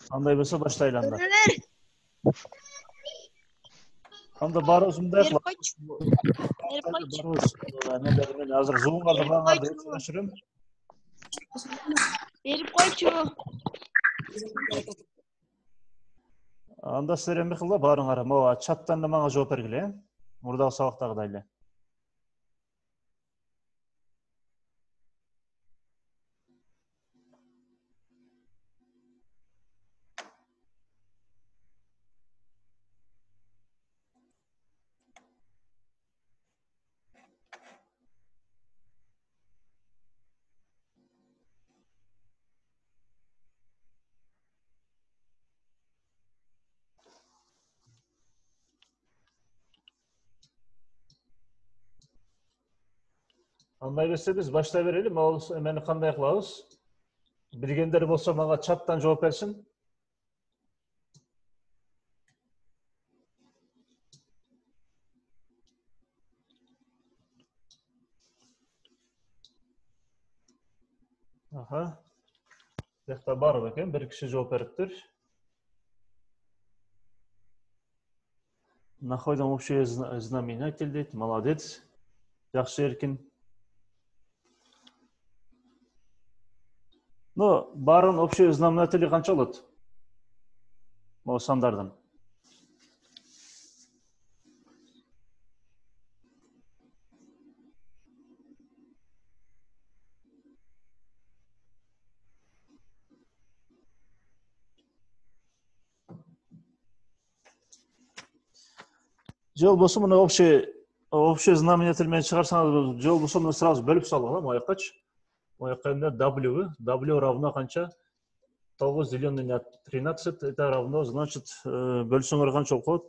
Андай болса баштайлы анда. Ver. Анда барыбызмындай Verip кылабыз. koç. Verip koç. Барыбыз эмелермен азыр зумга да бааңарды өчүрөм. Verip koçu. Анда силер эме кылда баарыңар могу чаттан да мага жооп бергиле, мурдагы сабактагыдай эле. Андай берсе биз баштай берели, могу эмени кандай кылабыз? Билгендер болсо мага чаттан жооп берсин. Аха. Бuyakta бар бекен, бир киши жооп бериптир. Находим общее знаменатель дейт, молодец. Жакшы эркин. Ну, барын общий знаменатели канча болот? Могу сандардын. Жол болсо мына общий знаменатель менен чыгарсаңыз, жол болсо мына сразу бөлүп салгыла, моякачы. Мояка эмне W равно канча? 9 деленный на 13, это равно, значит, бөлсөңөр канча болуп калат?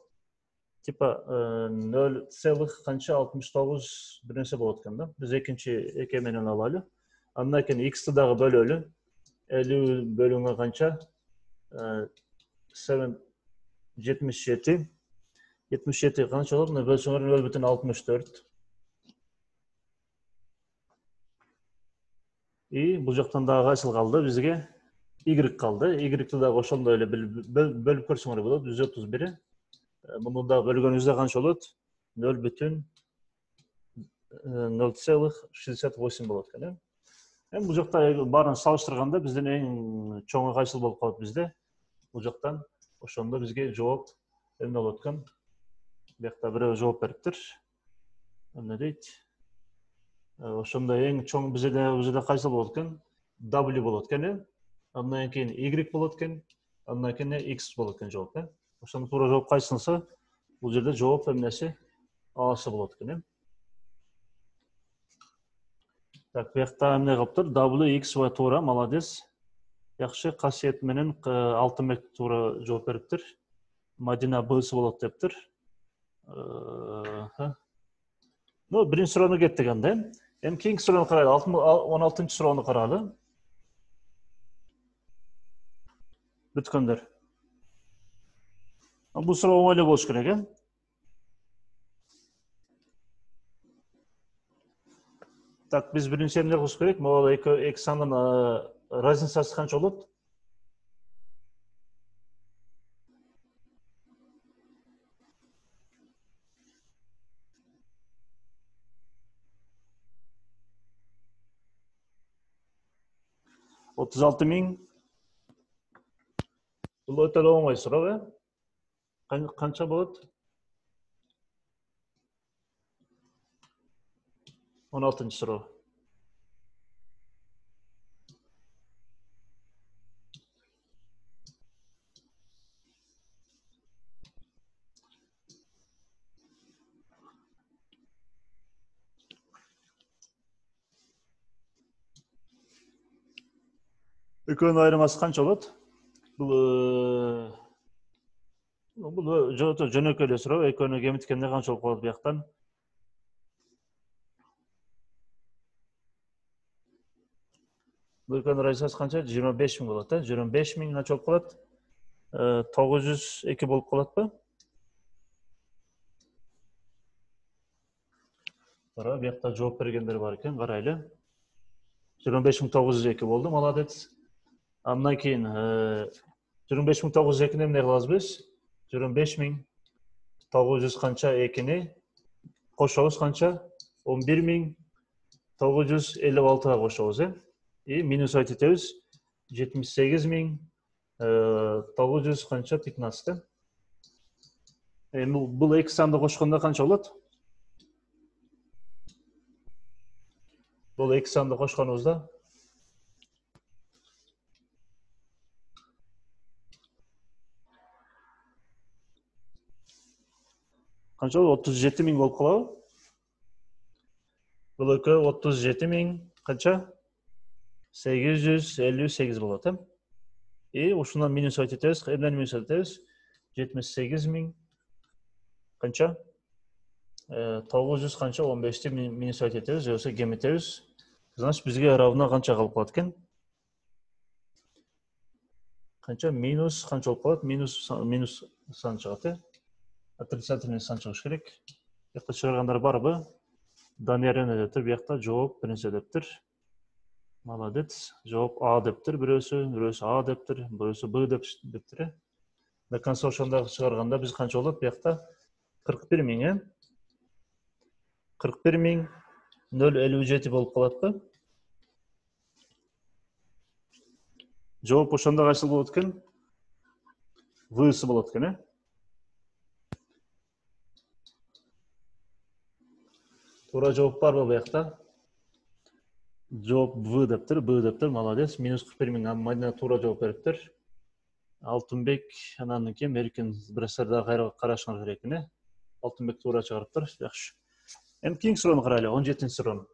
Типа 0,69 бир нерсе болот экен да. Биз эке менен алалы. Андан кийин x-ты дагы бөлөлү. 50 бөлүнгө канча? 77. 77 канча болот? Мына бөлсөңөр 0,64. И бул жактан дагы кайсыл калды бизге? Y калды. Y-ты дагы ошондой эле бөлүп көрсөңөр болот. 131. Муну да бөлгөнүбүздө канча болот? 0,068 болот экен. Эми бул жакта баарын салыштырганда биздин эң чоңу кайсыл болуп калат бизде? Бул жактан ошондо бизге жооп эмне болот экен? Бuyakta бирөө жооп бериптир. Эмне дейт? Ошондо эң чоң бизде кайсыл болот экен? W болот экен. Андан кийин Y болот экен. Андан кийин X болот экен жооп, Ошондо туура жооп кайсынысы? Бул жерде жооп эмнеси? A'сы болот экен. Так, бuyakta эмне кылыптыр? W, X ва туура, молодец. Жакшы, касиет менен Алтынбек туура жооп бериптир. Мадина Б'сы болот дептир. Ну, биринчи суроону кеттик анда. Эми кийинки суроону карайлы. 16-чы суроону карайлы. Бүткөндөр. Бул суроо оңой эле болуш керек, Так, биз биринчи эмне кылыш керек? Могу эки сандын разницасы канча болот? Отуз алты миң. Бул өтө эле оңой суроо, Канча болот? 16-чы суроо. Экөөнүн айырмасы канча болот? Бул жөнөкөй эле суроо. Экөөнү кемиткенде канча болуп калат бuyактан? Бул экөөнүн разницасы канча? 25 миң болот, 25 миң канча болуп калат? 902 болуп калатпы? Бара, буякта жооп бергендер бар экен, карайлы. 25902 болды, молодец. Андан кейін 25902 эмне кылабыз биз? 25900 канча экини кошобуз канча? 11956-га кошобуз, и минус айтып кетебиз. 78900 канча 15. Бул эки санды кошкондо канча болот? Бул эки санды кошконубузда канча болот? 37 000 болуп калабы? Бул экөө 37 000 канча? 858 болот, И ушундан минус айтып кетебиз. Эмнени минус айтып кетебиз? 78 000 канча? 900 канча 15-ти минус айтып кетебиз, же болбосо кемитебиз. Значит, бизге равно канча калып калат экен? Канча минус канча болуп калат? Минус сан чыгат, Отрицательный сан чыгыш керек. Бияқта чыгаргандар барбы? Данияр дептир, бияқта жооп биринчи дептир. Молодец. Жооп А дептир, бирөөсү А дептир, бирөөсү Б дептир. До конца ошондой чыгарганда биз канча болот? Бияқта 41 000, 41 057 болуп калатпы? Жооп ошондо кайсыл болот экен? Всы болот экен, Туура жооп барбы буякта? Жооп В дептир, молодец. Минус 41 000 мадина туура жооп бериптир. Алтынбек анан кийин Меркин бирсер да кайра карашыңар керек, Алтынбек туура чыгарыптыр. Жакшы. Эми кийинки суроону карайлы, 17-ти суроону.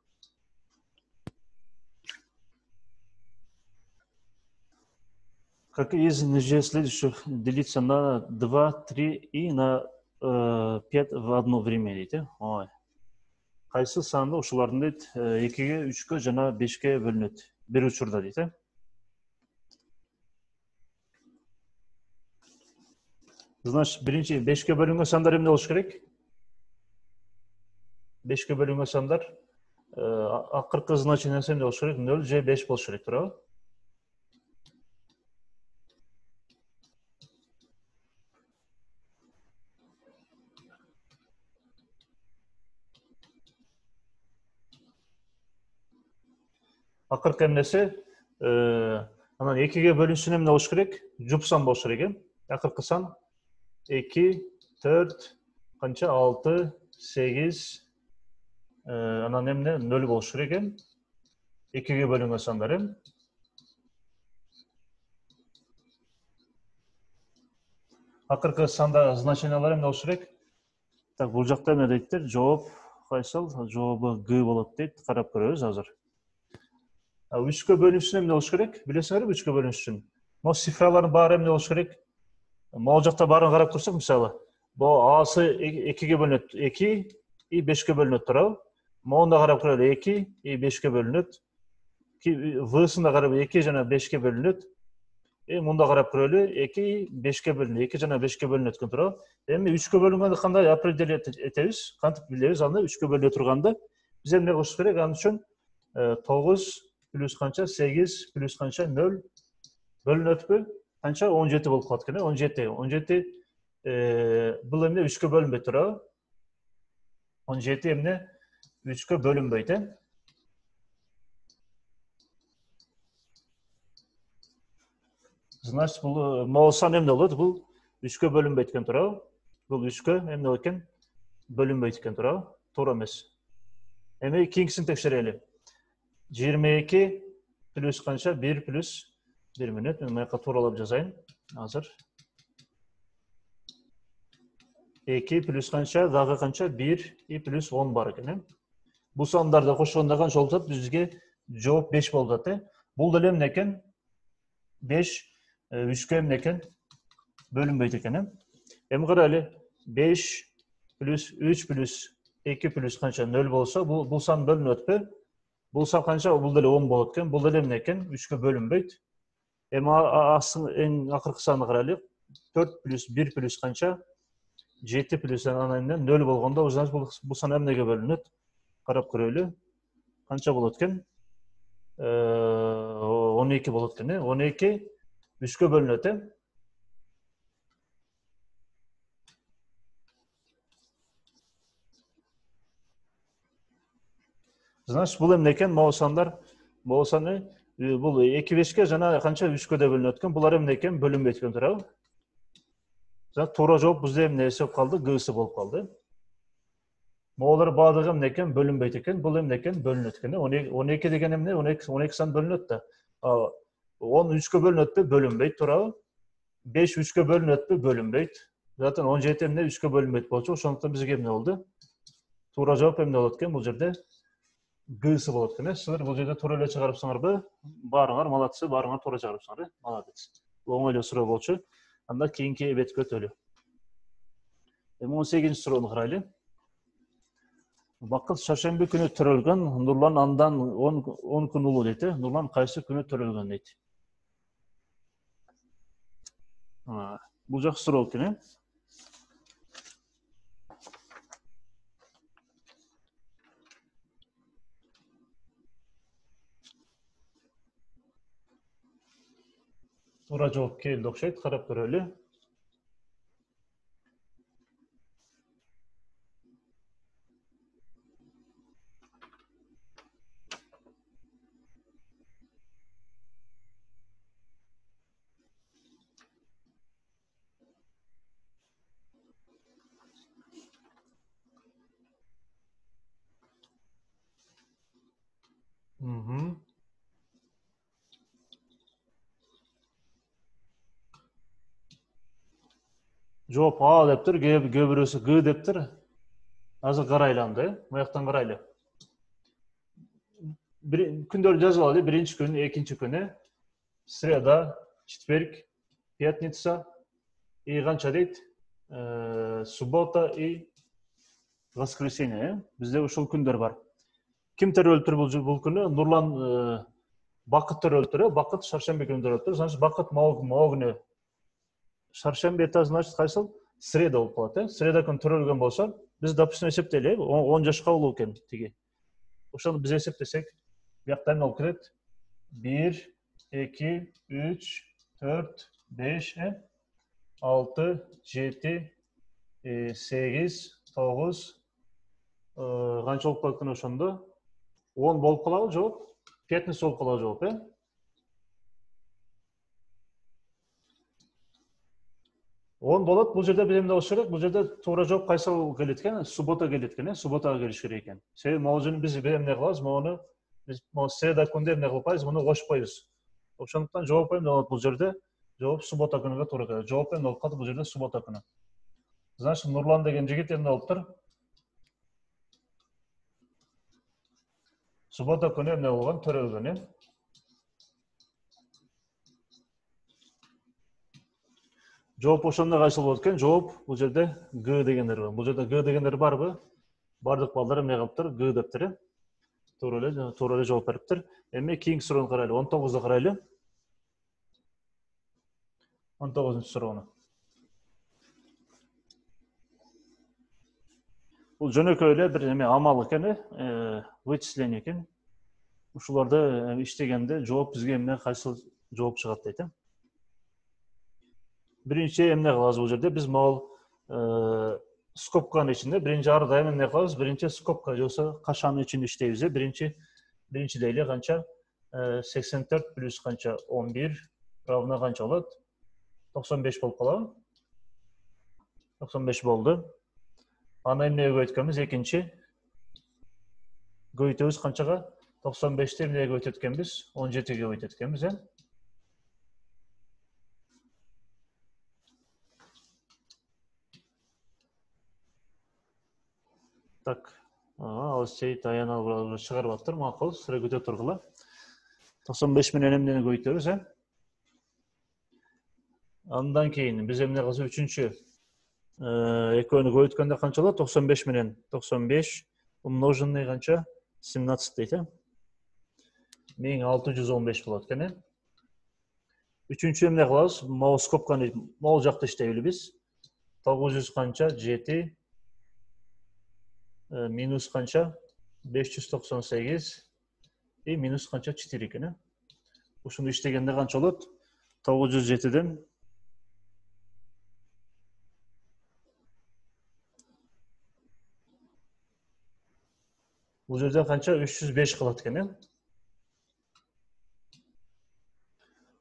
Как из нижней следующих делиться на 2, 3 и на 5 в одно время дейт, Ой. Кайсы санды ушулардын дейт 2-ге, 3-кө жана 5-ке бөлүнөт. Бир учурда дейт, Значит, биринчи 5-ке бөлүнгөн сандар эмне болуш керек? 5-ке бөлүнгөн сандар акыркы значениясы эмне болуш керек? 0 же 5 болуш керек, туурабы? Акыркы эмнеси? Анан 2-ге бөлүнсүн эмне болуш керек? Жуп сан болуш керек, Акыркы сан 2, 4, канча 6, 8, анан эмне 0 болуш керек, 2-ге бөлүнгөн сандар, Акыркы санда значениялар эмне болуш керек? Так, бул жакта эмне дейттер? Жооп кайсыл? Жообу Г болот дейт. Карап көрөбүз азыр. 3-кө бөлүнүшүн эмне болуш керек? Билесиңерби 3-кө бөлүнүшүн? Могу цифралардын баары эмне болуш керек? Могу жакта баарын карап көрсөк, мисалы, бул Асы 2-ге бөлүнөт, 2 и 5-ке бөлүнөт, туурабы? Могунда карап көрөлү, 2 и 5-ке бөлүнөт. Всында карап 2 жана 5-ке бөлүнөт. Мында карап көрөлү, 2 и 5-ке бөлүнөт, 2 жана 5-ке бөлүнөт экен, туурабы? Эми 3-кө бөлүнгөндө кандай определять этебиз? Кантип билебиз аны 3-кө бөлүнө турганда? Биз эмне кылыш керек? Ал үчүн 9 плюс канча 8 плюс канча 0 бөлүнөтпү? Канча 17 болуп калат экен, 17. 17 бул эмне 3-кө бөлүнбөйт, туурабы? 17 эмне 3-кө бөлүнбөйт, Значит, бул могу сан эмне болот? Бул 3-кө бөлүнбөйт экен, туурабы? Бул 3-кө эмне болот экен? Бөлүнбөйт экен, туурабы? Туура эмес. Эми кийинкисин текшерели. 22 плюс канча 1 плюс 1 мүнөт. Мен маяка тууралап жазайын азыр. 2 плюс канча, дагы канча 1 и плюс 10 бар экен. Бул сандарды кошкондо канча болот? Бизге жооп 5 болуп атат. Бул деле эмне экен? 5 3-кө эмне экен? Бөлүнбөйт экен. Эми карайлы. 5 плюс 3 плюс 2 плюс канча 0 болсо, бул сан бөлүнөтпү? Бул сан канча? Бул деле 10 болот экен. Бул деле эмне экен? 3-кө бөлүнбөйт. Эми эң акыркы санды карайлы. 4 плюс 1 плюс канча? 7 плюс анан 0 болгондо, бул сан эмнеге бөлүнөт? Карап көрөлү. Канча болот экен? 12 болот экен. 12 3-кө бөлүнөт. Значит, бул эмне экен? Могу сандар, могу саны бул 2-5ке жана канча 3-кө да бөлүнөт экен. Булар эмне экен? Бөлүнбөйт экен, туурабы? Жана туура жооп бизде эмне эсеп калды? Г'сы болуп калды. Моголор баардыгы эмне экен? Бөлүнбөйт экен. Бул эмне экен? Бөлүнөт экен. 12 деген эмне? 12 сан бөлүнөт да. 10 3-кө бөлүнөтпү? Бөлүнбөйт, туурабы? 5 3-кө бөлүнөтпү? Бөлүнбөйт. Zaten 17 эмне 3-кө бөлүнбөйт болчу. Ошондуктан бизге эмне болду? Туура жооп эмне болот экен? Бул жерде Г'сы болот экен. Силер бул жерде туура эле чыгарыпсыңарбы? Баарыңар молодцы, баарыңар туура чыгарыпсыңар. Молодец. Бул оңой эле суроо болчу. Анда кийинки эбетке өтөлү. 18-ci суроону карайлы. Бакыт шаршемби күнү төрөлгөн, Нурлан андан 10 күн улуу дейт. Нурлан кайсы күнү төрөлгөн дейт. Бул жакшы суроо экен. Туура жооп келди окшойт, карап көрөлү. Жооп А дептир, кээ бирөөсү Г дептир. Азыр карайлы анда, маяктан карайлы. Күндөрдү жазып алалы. Биринчи күн, экинчи күнү, среда, четверг, пятница и канча дейт? Суббота и воскресенье. Бизде ушул күндөр бар. Ким төрөлтүр бул күнү? Нурлан Бакыт төрөлтүр. Бакыт шаршемби күнү төрөлтүр. Значит, Бакыт могу күнү. Шаршемби это значит кайсыл? Среда болуп калат. Среда күнү төрөлгөн болсо, биз допустим эсептелели, 10 жашка улуу экен тиги. Ошону биз эсептесек, биякта эмне болуп кетет? 1, 2, 3, 4, 5, 6, 7, 8, 9, канча болуп калат экен ошондо? 10 болуп калабы жооп? Пятница болуп калабы жооп, 10 болот. Бул жерде биз эмне болуш керек? Бул жерде туура жооп кайсы келет экен? Суббота келет экен, субботага келиш керек экен. Себеби могуну биз эмне кылабыз? Могуну биз среда күндө эмне кылып койбуз? Муну кошпойбуз. Ошондуктан жооп эмне болот бул жерде? Жооп суббота күнүгө туура келет. Жооп эмне болуп калат бул жерде? Суббота күнү. Значит, Нурлан деген жигит эмне болуптур? Суббота күнү эмне болгон? Төрөлгөн, Жооп ошондой кайсыл болот экен? Жооп бул жерде Г дегендер бар. Бул жерде Г дегендер барбы? Бардык балдар эмне кылыптыр? Г дептир. Туура эле жооп бериптир. Эми кийинки суроону карайлы. 19-ду карайлы. 19-чу суроону. Бул жөнөкөй эле бир эме амал экен, вычисление экен. Ушуларды иштегенде жооп бизге эмне кайсыл жооп чыгат дейт. Биринчи эмне кылабыз бул жерде? Биз могул скобканын ичинде биринчи ар дайым эмне кылабыз? Биринчи скобка жоксо кашанын ичинде иштейбиз. Биринчи дейли канча? 84 плюс канча? 11 равно канча болот? 95 болуп калабы? 95 болду. Аны эмнеге көбөйткөнбүз? Экинчи көбөйтөбүз канчага? 95'ti эмнеге көбөйтөт экенбиз? 17'ge көбөйтөт экенбиз, Так, Алсейт аянал чыгарып аттыр, макул, сыра көтө тургула. 95 менен эмнени көбөйтөбүз, Андан кийин биз эмне кылабыз? Үчүнчү экөөнү көбөйткөндө канча болот? 95 менен 95 умноженный канча? 17 дейт, 1615 болот экен. Үчүнчү эмне кылабыз? Могу скобканы могул жакта иштейбиз биз. 900 канча? 7 минус канча? 598 И минус қанша 4 екен. Ушуну иштегенде қанша болот? 907-ден бул жерде қанша? 305 калат экен.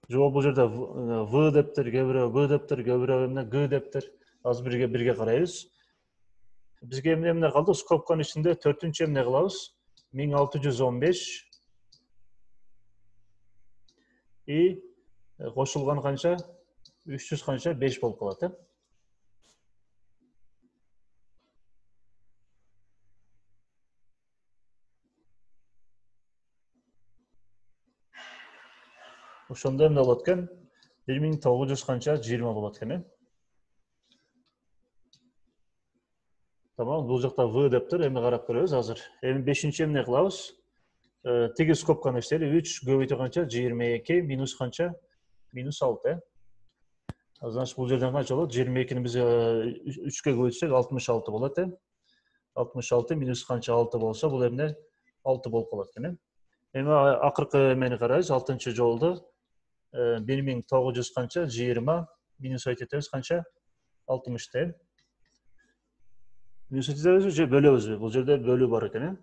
Жооп бул жерде В дептир, кээ бирөө В дептир, кээ бирөө эмне Г дептир. Азыр бирге карайбыз. Бизге эмне калды? Скобканын ичинде 4-чү эмне кылабыз? 1615 и кошулган канча? 300 канча? 5 болуп калат, Ошондо эмне болот экен? 1900 канча? 20 болот экен. Tamam, бул жакта В дептир, эми карап көрөбүз азыр. Эми 5-чи эмне кылабыз? Тиги скобканы иштели. 3 көбөйтүү канча? 22 минус канча? Минус 6. Значит, бул жерден канча болот? 22-ни биз 3-кө көбөйтсөк 66 болот. 66 минус канча 6 болсо, бул эмне 6 болуп калат экен. Эми акыркы эмени карайбыз, 6-чы жолду 1900 канча? 20 минус айтебиз канча? 60. Минус айтебиз же бөлөбүзбү? Бул жерде бөлүү бар экен.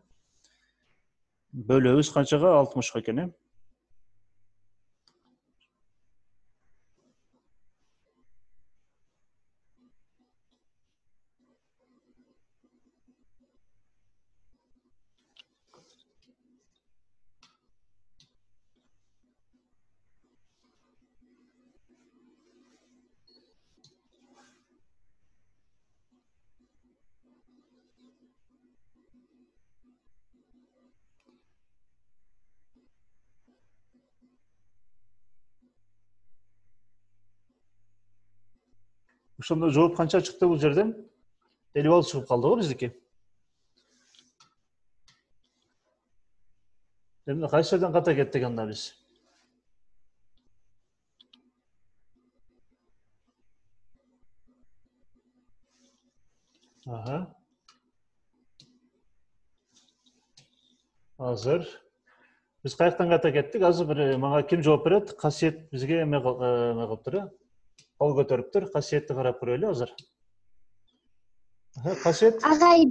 Bölüyoruz kançaga 60 ekeni. Ошондо жооп канча чыкты бул жерден? 50 балл чыгып калды го биздики. Эми кайсы жерден ката кеттик анда биз? Азыр биз каяктан ката кеттик? Азыр бир мага ким жооп берет? Касиет бизге эме кылыптыр. Кол көтөрүптүр. Касиетти карап көрөлү азыр. Касиет. Агай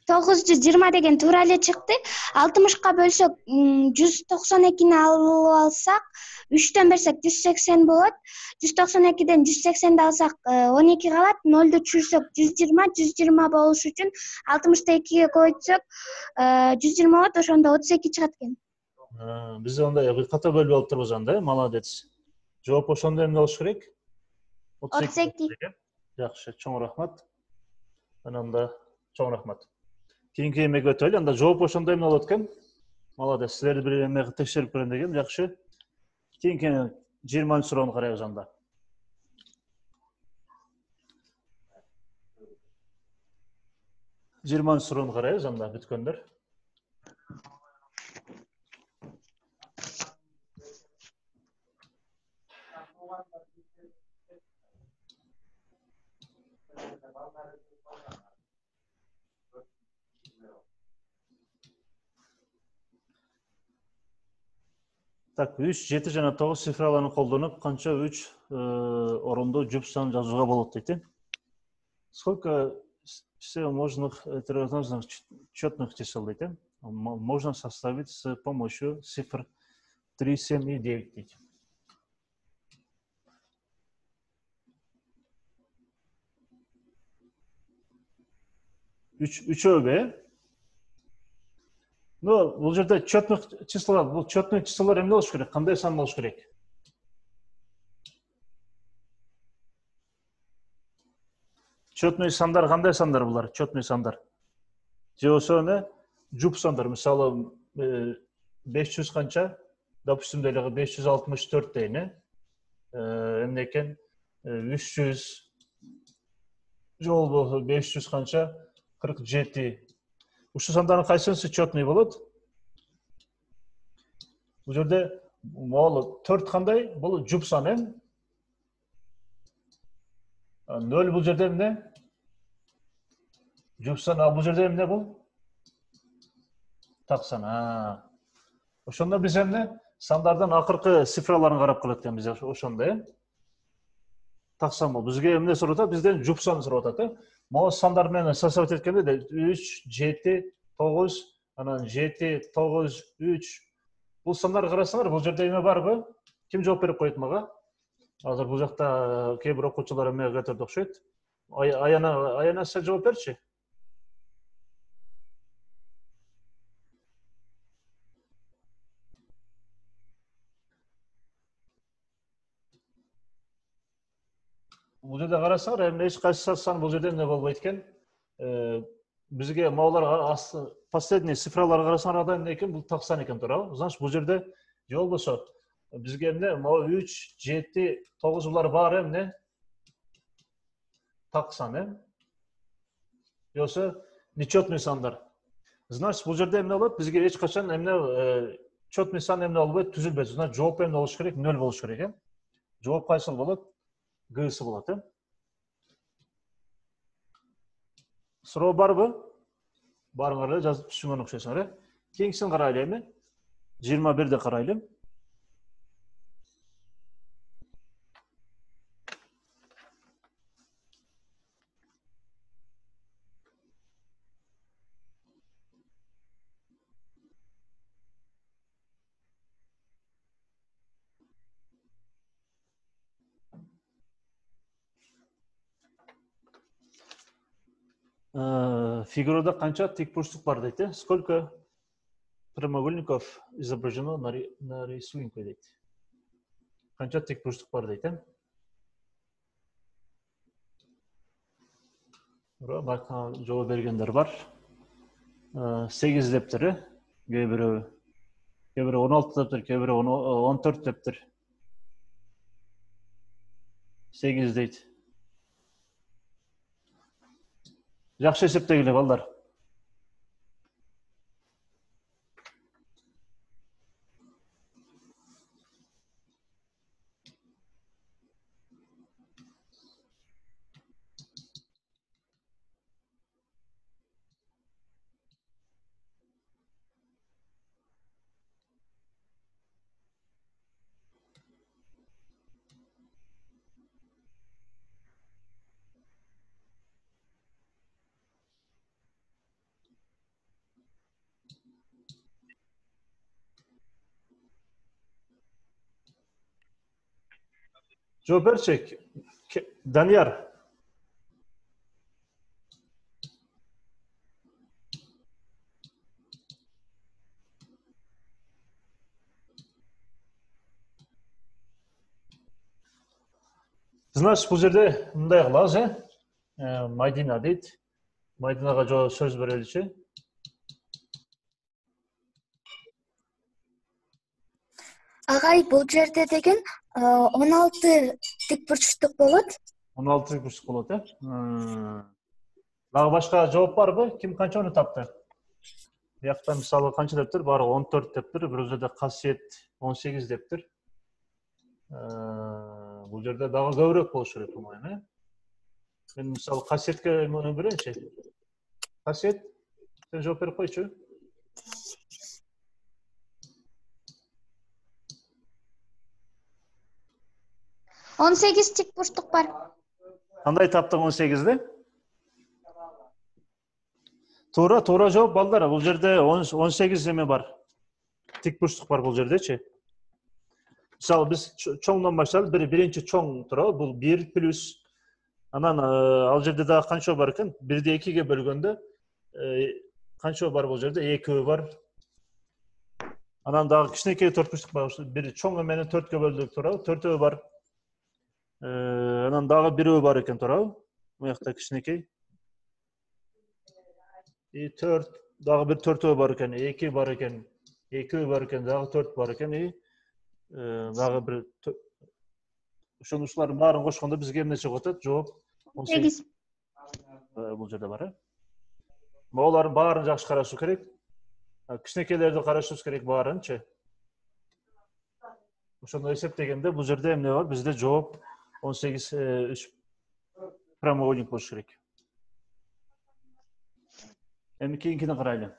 920 деген туура эле чыкты. 60ка бөлсөк 192ни алып алсак, 3төн берсек 180 болот. 192ден 180ди алсак 12 калат. 0ду түшүрсөк 120, 120 болуш үчүн 60ты 2ге көбөйтсөк 120 болот. Ошондо 32 чыгат экен. Биз анда ката бөлүп алып турбуз анда. Молодец. Жооп ошондо эмне болуш керек? 32. Жакшы, чоң рахмат. Ананда чоң рахмат. Кийинки эмеге өтөлү. Анда жооп ошондо эмне болот экен? Молодец. Силерди бир эме текшерип көрөм дегем. Жакшы. Кийинки 20 суроону карайбыз анда. Суроону карайбыз анда бүткөндөр. Так, 3, 7 жана 9 цифраларын колдонуп, канча 3 орондо жұп санын жазууга болот дейт. Сколько всевозможных альтернативных четных чисел дейт. Можно составить с помощью цифр 3, 7 и 9 дейт. Үчөө. Ну, бул жерде четных числолор, бул четный числолор эмне болуш керек? Кандай сан болуш керек? Четный сандар кандай сандар булар? Четный сандар. Же болсо эмне? Жұп сандар. Мисалы 500 канча? Допустим, деле 564 дейин, эмне экен? 300 жол болсо 500 канча? 47. Ушул сандардын кайсынысы четный болот? Бул жерде могул 4 кандай? Бул жұп сан, 0 бул жерде эмне? Жұп сан, бул жерде эмне бул? Так сан. Ошондо биз эмне сандардын акыркы цифраларын карап калат экенбиз ошондо, таксам бизге эмне сурап атат, бизден жуп санын сурап атат. Могу сандар менен сосабат эткенде 3, 7, 9, анан 7, 9, 3. Бул сандарга карасаңар, бул жерде эме барбы? Ким жооп берип коет мага? Азыр бул жакта кээ бир окуучулар эмеге кетип окшойт. Аяна сен жооп берчи. Бул жерде карасаңар, эмне эч кайсы сан бул жерде эмне болбойт экен. Бизге могулар последний цифраларды карасаңар да эмне экен, бул таксан экен, туурабы? Значит, бул жерде же болбосо бизге эмне, могу 3, 7, 9 булар баары эмне? Таксан, Жоксо нечетный сандар. Значит, бул жерде эмне болот? Бизге эч качан эмне четный сан эмне болбойт, түзүлбөйт. Значит, жооп эмне болуш керек? 0 болуш керек, Жооп кайсыл болот? Г'сы болот, Суроо барбы? Барыңар эле жазып түшүнгөн окшойсуңар, Кийинкисин карайлы эми. 21-ди карайлы. Фигурада канча тикбурчтук бар дейт, Сколько прямоугольников изображено на рисунке дейт. Канча тикбурчтук бар дейт, Байка жооп бергендер бар. 8 дептир, кээ бирөө 16 дептир, кээ бирөө 14 дептир. 8 дейт. Жакшы эсептегиле балдар. Жооп берчи, Данияр. Значит, бул жерде мындай кылабыз, Майдина дейт. Майдинага сөз береличи. Агай, бул жерде деген 16 тикбурчтук болот. 16 тикбурчтук болот, Дагы башка жооп барбы? Ким канчаны тапты? Биякта мисалы канча дептир? Баары 14 дептир, бир жерде касиет 18 дептир. Бул жерде дагы көбүрөөк болуш керек, Мен мисалы касиетке берейинчи. Касиет, сен жооп берип койчу. 18 тикбурчтук бар. Кандай таптың 18-ди? Туура жооп балдар. Бул жерде 18 эме бар. Тикбурчтук бар бул жердечи. Мисалы биз чоңдон башталып, биринчи чоң туурабы? Бул 1 плюс анан ал жерде дагы канча бар экен? 1-ди 2ге бөлгөндө канча бар бул жерде? 2 бар. Анан дагы кичинекей төртбурчтук бар. Бир чоң эмени 4кө бөлдүк туурабы? 4 бар. Анан дагы 1 бар экен туурабы? Буякта кичинекей. 4, дагы бир 4 бар экен, 2 бар экен, 2 бар экен, дагы 4 бар экен, дагы бир ушулардын баарын кошкондо бизге эмне чыгып атат? Жооп 18. Бул жерде бар, Могулардын баарын жакшы карашуу керек. Кичинекейлерди карашыбыз керек баарынчы. Ошондо эсептегенде бул жерде эмне бар? Бизде жооп 18 прямоугольник болуш керек. Эми кийинкини карайлы.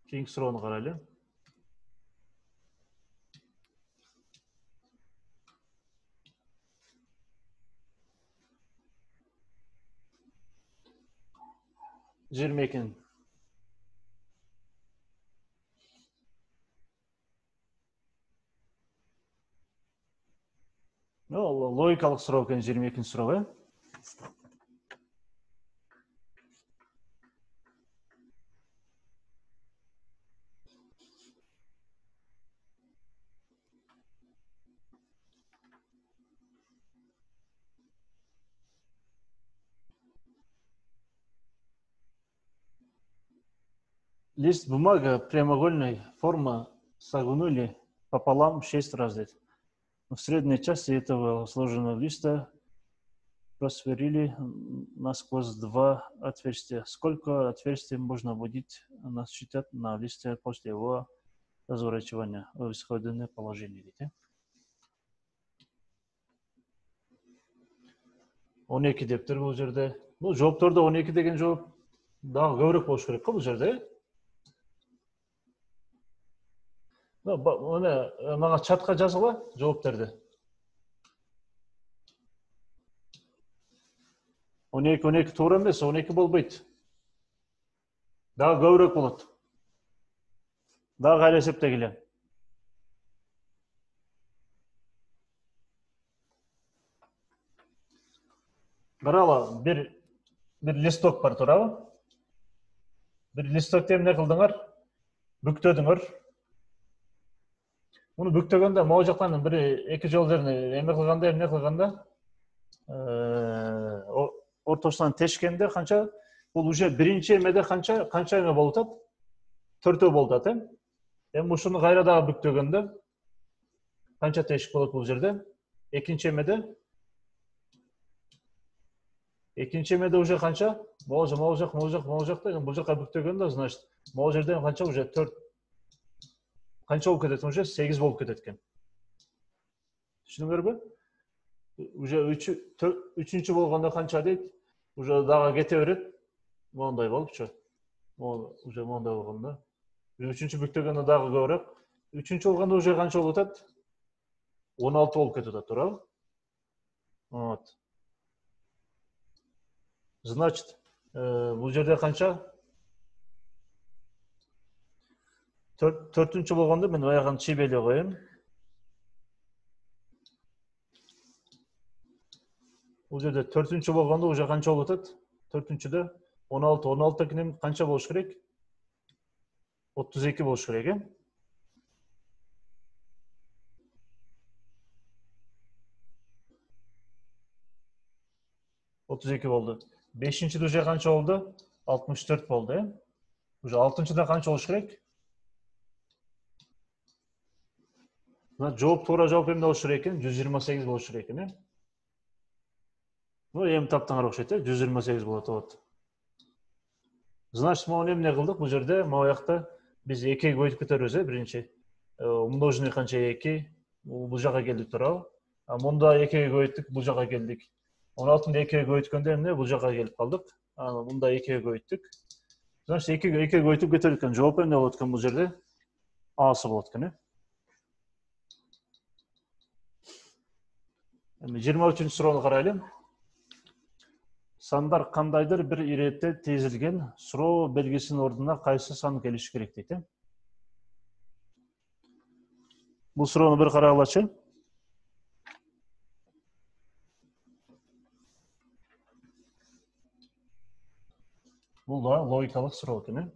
Keyingi суроону карайлы. Жыйырма экинин. Логикалык суроо экен 22-нчи суроо, э? Лист бумага прямоугольной формы согнули пополам 6 раз. В средней части этого сложенного листа просверлили насквозь 2 отверстия. Сколько отверстий можно будет насчитать на листе после его разворачивания в исходное положение? 12 дептер бұл жерде. Бұл жооптордо 12 деген жооп дагы көбүрөөк болуш керек го бұл жерде. Мага чатка жазгыла жооптерди. 12 туура эмес, 12 болбойт. Дагы көбүрөөк болот. Дагы кайра эсептегиле. Каралы, бир листок бар, туурабы? Бир листокти эмне кылдыңар? Бүктөдүңөр. Муну бүктөгөндө могу жактан бир эки жол жерин эмне кылганда, ортосунан тешкенде канча? Бул уже биринчи эмеде канча эме болуп атат? 4 болуп атат, э? Эми ушуну кайра дагы бүктөгөндө канча тешик болот бул жерде? Экинчи эмеде уже канча? Могу жакта, бул жакка бүктөгөндө, значит, могу жерден канча уже 4. Канча болуп кетет уже? 8 болуп кетет экен. Түшүнүңөрбү? Уже 3-чү болгондо канча дейт? Уже дагы кете берет. Мондай болупчу. Уже мондай болгондо. 3-чү бүктөгөндө дагы көбүрөөк. 3-чү болгондо уже канча болуп атат? 16 болуп кетип атат, туурабы? Вот. Значит, бул жерде канча? 4-чү болгондо мен аягын чийбелей коем. Бул жерде 4-чү болгондо уже канча болуп атат? 4-чүдө 16 канча болуш керек? 32 болуш керек, э? болду. 5-чиде уже канча болду? 64 болду, э? Уже 6-чыда канча болуш керек? Жооп туура жооп эмне болуш керек экен? 128 болуш керек экен, э? Эми таптыңар окшойт, э? 128 болот, вот. Значит, могу эмне кылдык бул жерде? Могу жакта биз 2-ге көбөйтүп кетебиз, э, биринчи. Умноженный канча 2? Бул жака келдик, туурабы? Мында 2-ге көбөйттүк, бул жака келдик. 16-ны 2-ге көбөйткөндө эмне? Бул жака келип калдык. Мында 2-ге көбөйттүк. Значит, 2-ге көбөйтүп кетирген жооп эмне болот экен бул жерде? Асы болот экен, э? Эми 23-чү суроону карайлы. Сандар кандайдыр бир иретте тезилген суроо белгисинин ордуна кайсы сан келиши керек дейт, э? Бул суроону бир карагылачы. Бул да логикалык суроо экен, э?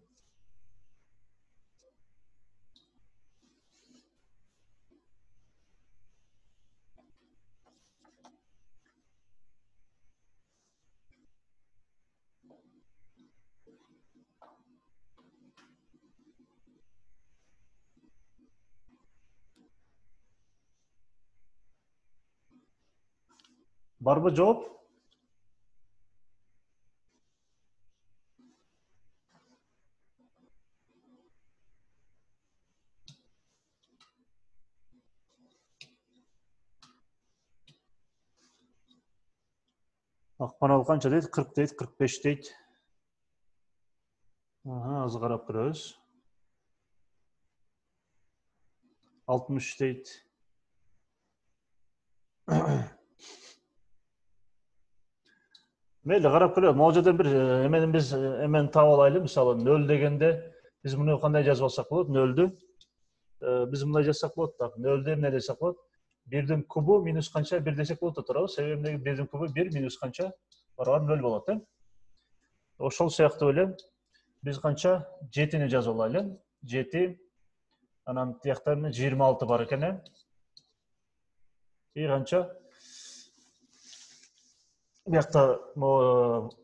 Барбы жооп? Акмарал канча дейт? 40 дейт, 45 дейт. Азы карап көрөбүз. 60 deyт. Мейлі, қарап көрейік. Мол жерден бір емен біз емен тауып алайлы. Мысалы, 0 дегенде біз мұны қандай жазып алсақ болады? 0-ді. Біз мұндай жазсақ болады. 0-ді не десек болады? 1-дің кубы минус қанша 1 десек болады тұрады. Себебіндегі 1-дің кубы 1 минус қанша барған 0 болады. Ошол сияқты ойлайм. Біз қанша 7-ні жазып алайлы. 7 анан тияқтан 26 бар екен. И қанша Бияқта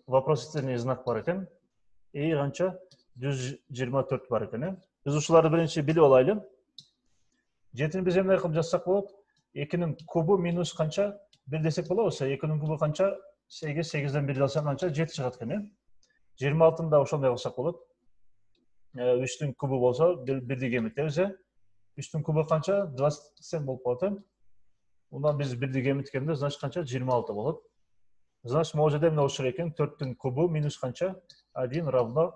вопросительный знак бар екен. И қанша 124 бар екен. Біз ушуларды бірінші біліп алайлы. 7-ні біз емне қылып жазсақ болады? 2-нің кубы минус қанша 1 десек болады болса, 2-нің кубы қанша 8-ден 1 алсам қанша 7 шығады екен. 26-ны да ошондой кылсак болот. 3-тің кубы болса 1-ди кемитебиз. 3-тің кубы қанша 27 болуп калат. Ундан біз 1-ди кемиткенде, значит қанша 26 болот. Значит, могу жерде эмне болуш керек экен? 4-тің кубы минус қанша 1 равно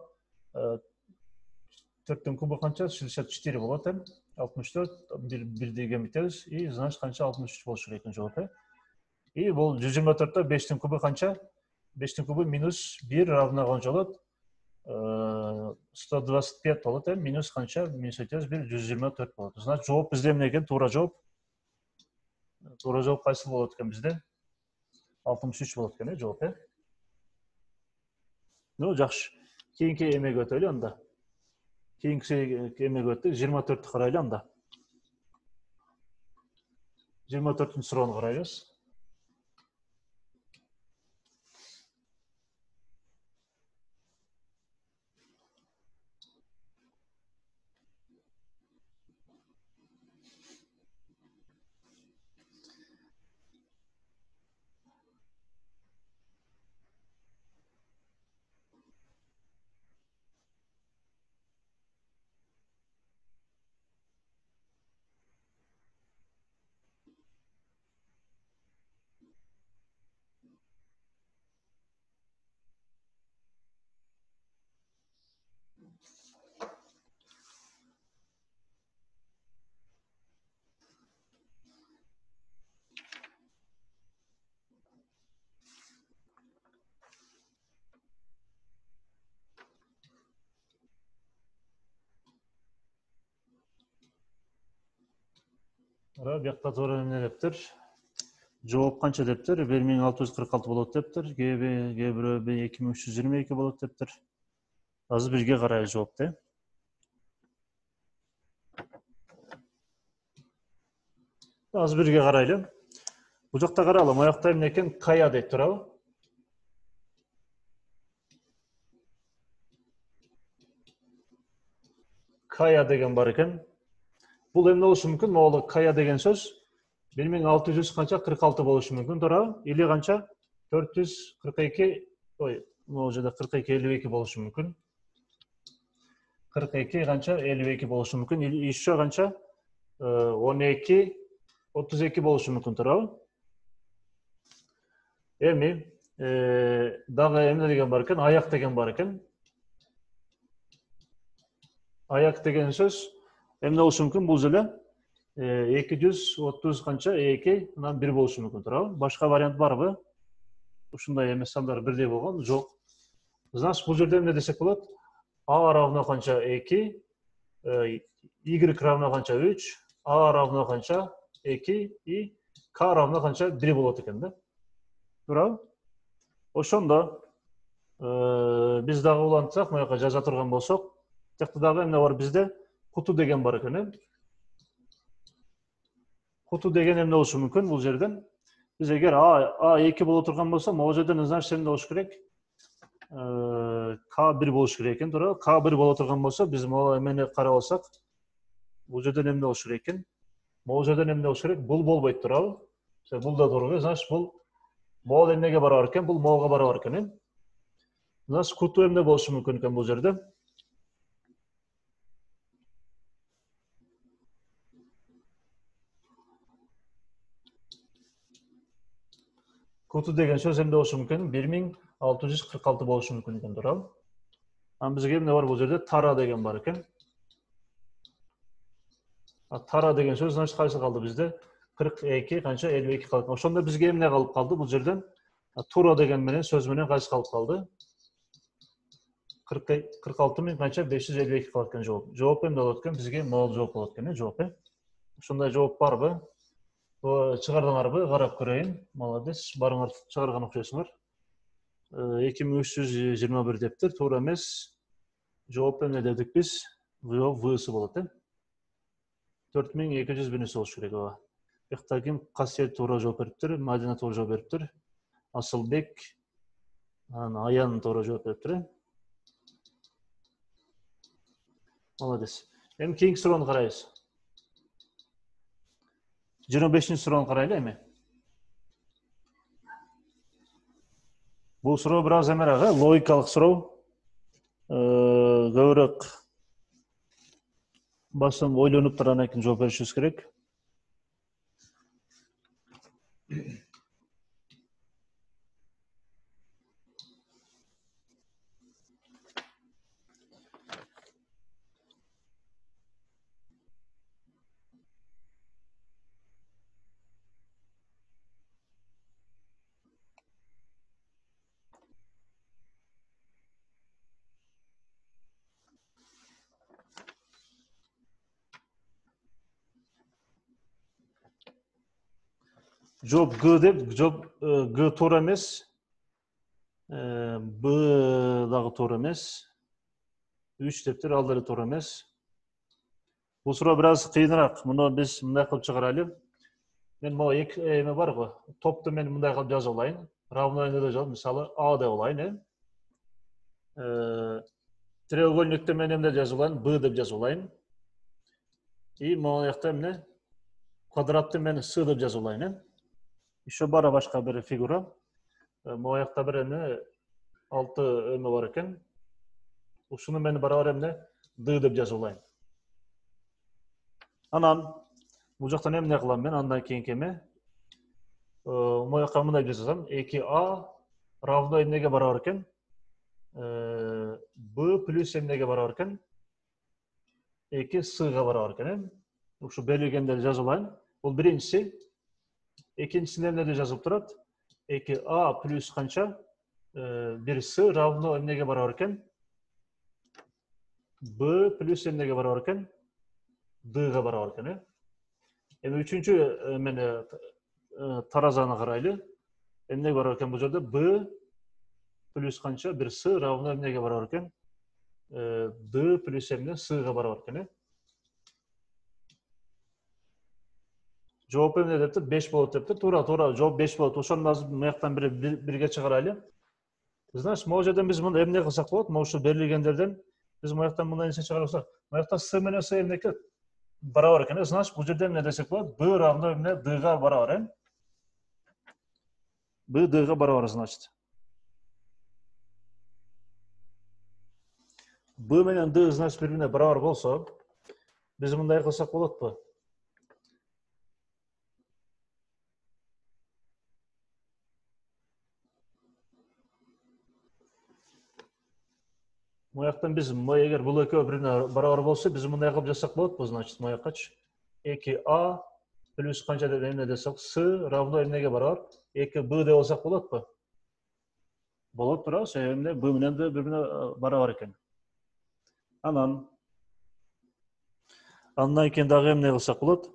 4-тің кубы қанша 64 болот. 64 1-ди кемитебиз. И значит қанша 63 болуш керек экен жооп. И бул 124-тө 5-тің кубы қанша? 5-тің кубы минус 1 равно қанша болот? 125 болот. Минус қанша? Минус 124 болот. Значит, жооп бизде эмне экен? Туура жооп. Туура жооп кайсы болот экен бизде? 63 болот экен, жооп. Ну, жакшы. Кийинки эмеге өтөлү анда. Кийинки эмеге өттүк. 24-тү карайлы анда. 24-түн суроону карайбыз. Бияқта туура эмне дептир? Жооп канча дептир? 1646 болот дептир. Г1 2322 болот дептир. Азыр бирге карайлы жоопты. Азыр бирге карайлы. Бул жакта карайлы. Моякта эмне экен? Кая дейт турабы? Кая деген бар экен. Бул эмне болушу мүмкүн? Могул кая деген сөз 1600 канча 46 болушу мүмкүн, туурабы? Или канча 442, могул жерде 42 52 болушу мүмкүн. 42 канча 52 болушу мүмкүн. Или еще канча 12 32 болушу мүмкүн, туурабы? Эми дагы эмне деген бар экен? Аяк деген бар экен. Аяк деген сөз эмне болушу мүмкүн? Бул жерде 230 канча 2 анан 1 болушу мүмкүн, туурабы? Башка вариант барбы? Ушундай эмес сандар бирдей болгон, жок. Значит, бул жерде эмне десек болот? А равно канча 2, Y равно канча 3, А равно канча 2 и К равно канча 1 болот экен да. Туурабы? Ошондо биз дагы улантсак, мына жака жаза турган болсок, жакта дагы эмне бар бизде? Куту деген бар экен. Куту деген эмне болушу мүмкүн бул жерден? Биз эгер А2 боло турган болсо, могул жерден значит эмне болуш керек? К1 болуш керек экен, туурабы? К1 боло турган болсо, биз могул эмени карап алсак, бул жерден эмне болуш керек экен? Могул жерден эмне болуш керек? Бул болбойт, туурабы? Бул да туура, значит бул могул эмнеге барабар экен? Бул могулга барабар экен. Значит, куту эмне болушу мүмкүн экен бул жерде? Куту деген сөз эмне болушу мүмкүн? 1646 болушу мүмкүн экен, туурабы? Анан бизге эмне бар бул жерде? Тара деген бар экен. Tara деген сөз, значит, қайсы қалды бізде? 42 қанша 52 қалды. Ошонда бізге эмне қалып қалды бұл жерден? Тура деген менен сөз менен қайсы қалып қалды? 46 мен қанша 552 қалып екен жооп. Жооп эмне болот экен? Бизге могул жооп болот экен, жооп. Ушундай жооп барбы? Чыгардыңарбы? Карап көрөйүн. Молодец. Барыңар чыгарган окшойсуңар. 2321 дептир. Туура эмес. Жооп эмне дедик биз? Жооп В-сы болот, 4201 болуш керек. Бияқта ким? Касиет туура жооп бериптир, Мадина туура жооп бериптир. Асылбек, Аян туура жооп бериптир. Молодец. Эми кийинки суроону карайбыз. 25-ci суроону карайлы эми. Бул суроо бир аз эмерак, логикалык суроо. Көбүрөөк башынан ойлонуп туруп анан кийин жооп беришибиз керек. Жооп Г деп, жооп Г туура эмес. Б дагы туура эмес. 3 дептир, ал деле туура эмес. Бул суроо бир аз кыйыныраак. Муну биз мындай кылып чыгарайлы. Мен могу эки эме бар го. Топту мен мындай кылып жазып алайын. Равноны да жазып, мисалы А деп алайын, треугольникти мен эмне жазып алайын? Б деп жазып алайын. И могу жакта эмне? Квадратты мен С деп жазып алайын, Еще бара башка бир фигура. Могу жакта бир эме 6 эме бар экен. Ушуну мен барабар эмне? Д деп жазып алайын. Анан бул жактан эмне кылам мен? Андан кийинки эме? Могу жакка мындай жазсам, 2А равно эмнеге барабар экен? Б плюс эмнеге барабар экен? 2Сга барабар экен. Ушу белгилегендерди жазып алайын. Бул биринчиси. Экинчисинде эмне жазылып турат? 2А плюс канча? 1С равно эмнеге барабар экен? Б плюс эмнеге барабар экен? Дга барабар экен. Эми үчүнчү эмени таразаны карайлы. Эмнеге барабар экен бул жерде? Б плюс канча? 1С равно эмнеге барабар экен? Д плюс эмне? Сга барабар экен. Жооп эмне дептир? 5 болот дептир. Туура, жооп 5 болот. Ошону азыр мыяктан бирге чыгарайлы. Знаешь, могу жерден биз муну эмне кылсак болот? Могу ушу берилгендерден биз мыяктан мындай нерсе чыгарсак, мыяктан С менен С эмнеке барабар экен. Значит, бул жерде эмне десек болот? Б равно эмне? Дга барабар, Б Дга барабар, значит. Б менен Д, значит, бири-бирине барабар болсо, биз мындай кылсак болотпу? Мояктан биз эгер бул экөө бирине барабар болсо, биз мындай кылып жазсак болотпу, значит, моякачы 2А плюс канча деп эмне десек, С равно эмнеге барабар? 2Б деп алсак болотпу? Болот тура, эмне Б менен Д бири-бирине барабар экен. Андан кийин дагы эмне кылсак болот?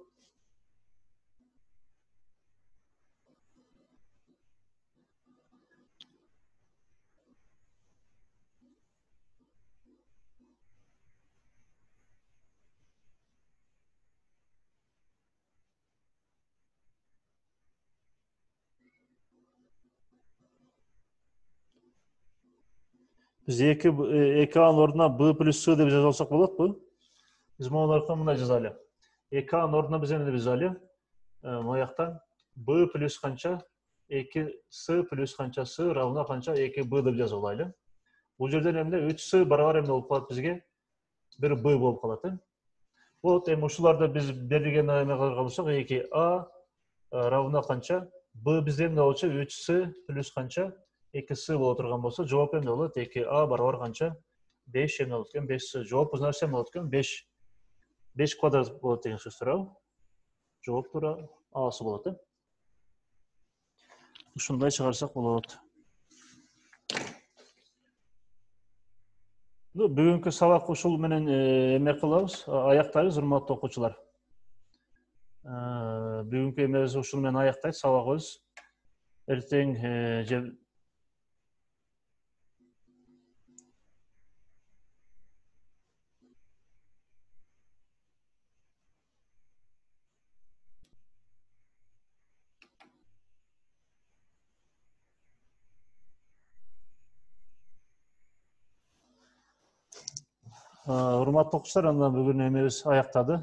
Biz 2A'nın orduна B plus S деп жазып алсак болотпу? Биз могу мындай жазалы. 2A'нын ордуна биз эмне жазалы? Мояктан B plus канча? 2S plus канча S равно канча? 2B деп жазып алайлы. Бул жерден эмне? 3S барабар эмне болуп калат бизге? 1B болуп калат. Вот, эми ушуларды биз берилген эме кылган болсок, 2A равно канча? B бизде эмне болчу? 3S plus канча? 2S боло турган болсо, жооп эмне болот? 2A барабар канча? 5 эмне болот экен? 5S. Жооп значит эмне болот экен? 5. 5 квадрат болот деген сөз туурабы? Жооп туура A'сы болот, Ушундай чыгарсак болот. Бүгүнкү сабак ушул менен эме кылабыз, аяктайбыз, урматтуу окуучулар. Бүгүнкү эмебиз ушул менен аяктайт, сабагыбыз. Эртең урматтуу окуучулар, андан бүгүн эмебиз аяктады.